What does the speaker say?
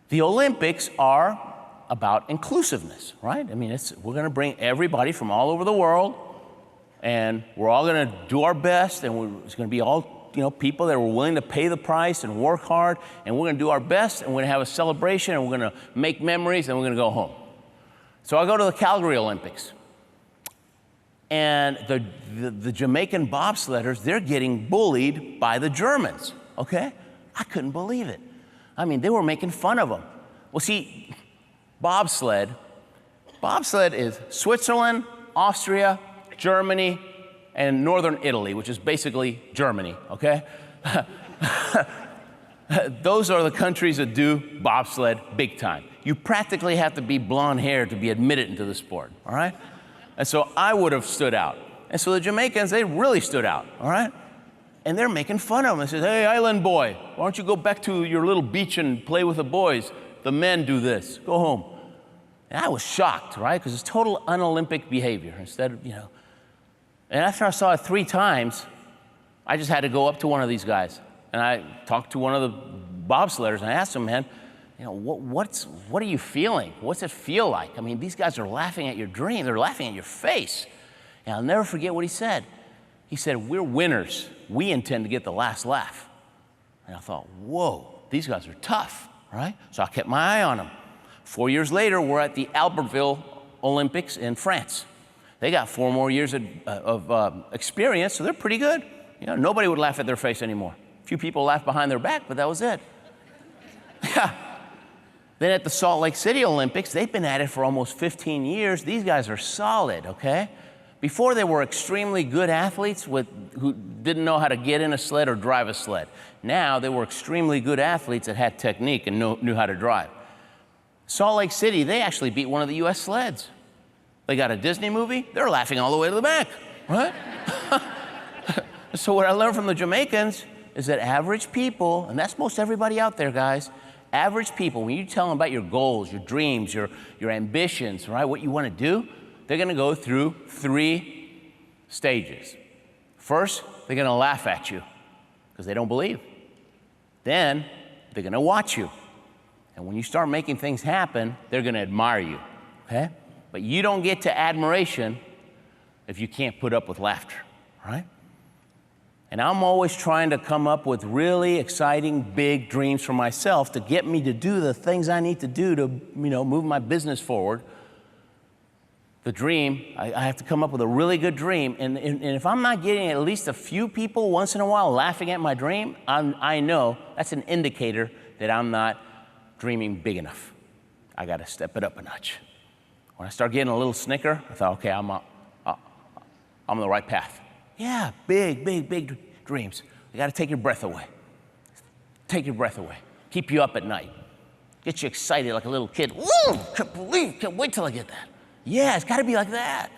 The Olympics are about inclusiveness, right? I mean, we're gonna bring everybody from all over the world, and we're all gonna do our best, and it's gonna be all, people that are willing to pay the price and work hard, and we're gonna do our best, and we're gonna have a celebration, and we're gonna make memories, and we're gonna go home. So I go to the Calgary Olympics, and the Jamaican bobsledders, they're getting bullied by the Germans, okay? I couldn't believe it. I mean, they were making fun of them. Well, see, bobsled is Switzerland, Austria, Germany, and northern Italy, which is basically Germany, okay? Those are the countries that do bobsled big time. You practically have to be blonde hair to be admitted into the sport, all right? And so I would have stood out. And so the Jamaicans, they really stood out, all right? And they're making fun of them. They said, hey, island boy, why don't you go back to your little beach and play with the boys? The men do this, go home. And I was shocked, right? Because it's total un-Olympic behavior instead of, And after I saw it 3 times, I just had to go up to one of these guys. And I talked to one of the bobsledders, and I asked him, man, what are you feeling? What's it feel like? I mean, these guys are laughing at your dream. They're laughing at your face. And I'll never forget what he said. He said, we're winners. We intend to get the last laugh. And I thought, whoa, these guys are tough, right? So I kept my eye on them. 4 years later, we're at the Albertville Olympics in France. They got 4 more years of experience, so they're pretty good. Nobody would laugh at their face anymore. A few people laughed behind their back, but that was it. Yeah. Then at the Salt Lake City Olympics, they've been at it for almost 15 years. These guys are solid, okay? Before, they were extremely good athletes who didn't know how to get in a sled or drive a sled. Now, they were extremely good athletes that had technique and knew how to drive. Salt Lake City, they actually beat one of the US sleds. They got a Disney movie, they're laughing all the way to the back, right? So what I learned from the Jamaicans is that average people, and that's most everybody out there, guys, average people, when you tell them about your goals, your dreams, your ambitions, right, what you want to do, they're going to go through 3 stages. First, they're going to laugh at you because they don't believe. Then, they're going to watch you. And when you start making things happen, they're going to admire you, okay? But you don't get to admiration if you can't put up with laughter, right? And I'm always trying to come up with really exciting, big dreams for myself to get me to do the things I need to do to, move my business forward. The dream, I have to come up with a really good dream. And if I'm not getting at least a few people once in a while laughing at my dream, I know that's an indicator that I'm not dreaming big enough. I got to step it up a notch. When I start getting a little snicker, I thought, okay, I'm on the right path. Yeah, big dreams. You got to take your breath away. Take your breath away. Keep you up at night. Get you excited like a little kid. Woo! Can't wait till I get that. Yeah, it's got to be like that.